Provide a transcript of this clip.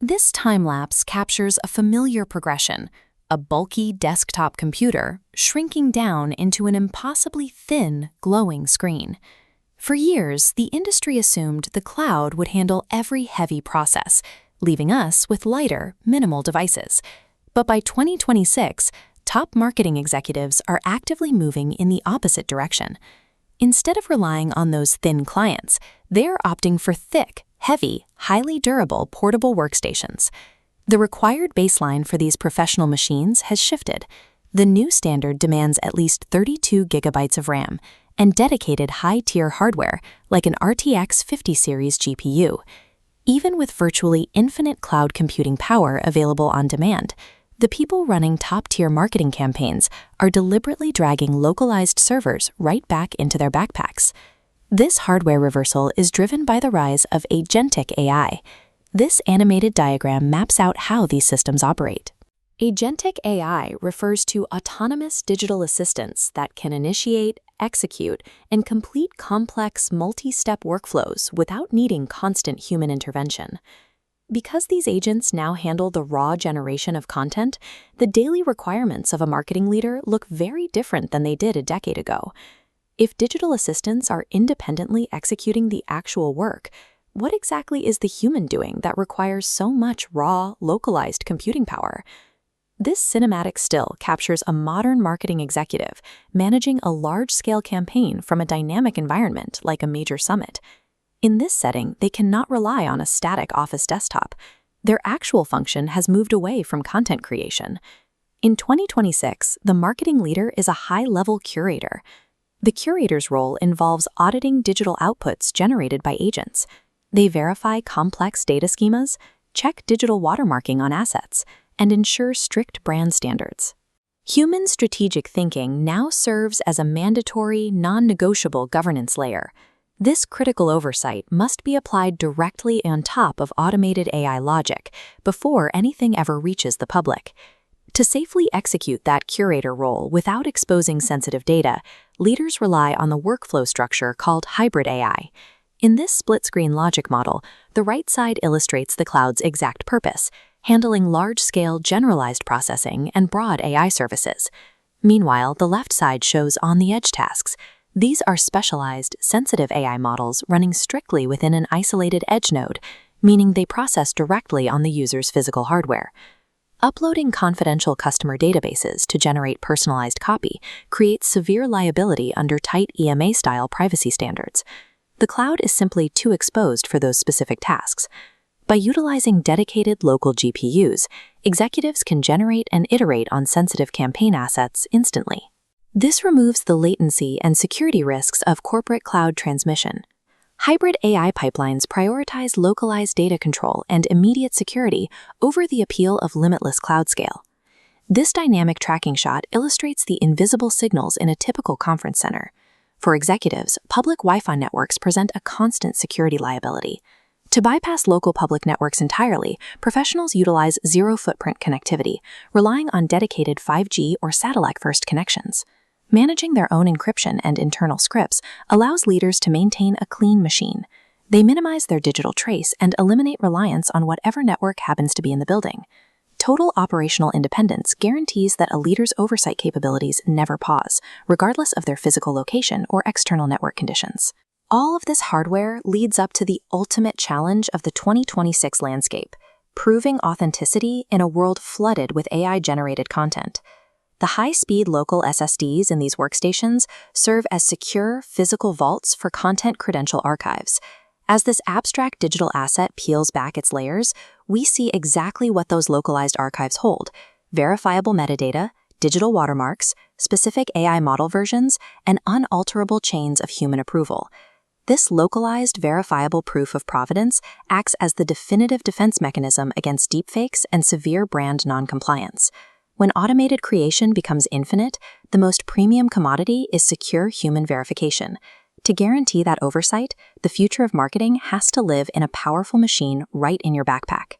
This time-lapse captures a familiar progression, a bulky desktop computer shrinking down into an impossibly thin, glowing screen. For years, the industry assumed the cloud would handle every heavy process, leaving us with lighter, minimal devices. But by 2026, top marketing executives are actively moving in the opposite direction. Instead of relying on those thin clients, they're opting for thick, heavy, highly durable portable workstations. The required baseline for these professional machines has shifted. The new standard demands at least 32 gigabytes of RAM and dedicated high-tier hardware like an RTX 50 series GPU. Even with virtually infinite cloud computing power available on demand, the people running top-tier marketing campaigns are deliberately dragging localized servers right back into their backpacks. This hardware reversal is driven by the rise of agentic AI. This animated diagram maps out how these systems operate. Agentic AI refers to autonomous digital assistants that can initiate, execute, and complete complex multi-step workflows without needing constant human intervention. Because these agents now handle the raw generation of content, the daily requirements of a marketing leader look very different than they did a decade ago. If digital assistants are independently executing the actual work, what exactly is the human doing that requires so much raw, localized computing power? This cinematic still captures a modern marketing executive managing a large-scale campaign from a dynamic environment like a major summit. In this setting, they cannot rely on a static office desktop. Their actual function has moved away from content creation. In 2026, the marketing leader is a high-level curator. The curator's role involves auditing digital outputs generated by agents. They verify complex data schemas, check digital watermarking on assets, and ensure strict brand standards. Human strategic thinking now serves as a mandatory, non-negotiable governance layer. This critical oversight must be applied directly on top of automated AI logic before anything ever reaches the public. To safely execute that curator role without exposing sensitive data, leaders rely on the workflow structure called hybrid AI. In this split-screen logic model, the right side illustrates the cloud's exact purpose, handling large-scale generalized processing and broad AI services. Meanwhile, the left side shows on-the-edge tasks. These are specialized, sensitive AI models running strictly within an isolated edge node, meaning they process directly on the user's physical hardware. Uploading confidential customer databases to generate personalized copy creates severe liability under tight EMA-style privacy standards. The cloud is simply too exposed for those specific tasks. By utilizing dedicated local GPUs, executives can generate and iterate on sensitive campaign assets instantly. This removes the latency and security risks of corporate cloud transmission. Hybrid AI pipelines prioritize localized data control and immediate security over the appeal of limitless cloud scale. This dynamic tracking shot illustrates the invisible signals in a typical conference center. For executives, public Wi-Fi networks present a constant security liability. To bypass local public networks entirely, professionals utilize zero-footprint connectivity, relying on dedicated 5G or satellite-first connections. Managing their own encryption and internal scripts allows leaders to maintain a clean machine. They minimize their digital trace and eliminate reliance on whatever network happens to be in the building. Total operational independence guarantees that a leader's oversight capabilities never pause, regardless of their physical location or external network conditions. All of this hardware leads up to the ultimate challenge of the 2026 landscape, proving authenticity in a world flooded with AI-generated content. The high-speed local SSDs in these workstations serve as secure physical vaults for content credential archives. As this abstract digital asset peels back its layers, we see exactly what those localized archives hold: verifiable metadata, digital watermarks, specific AI model versions, and unalterable chains of human approval. This localized, verifiable proof of provenance acts as the definitive defense mechanism against deepfakes and severe brand noncompliance. When automated creation becomes infinite, the most premium commodity is secure human verification. To guarantee that oversight, the future of marketing has to live in a powerful machine right in your backpack.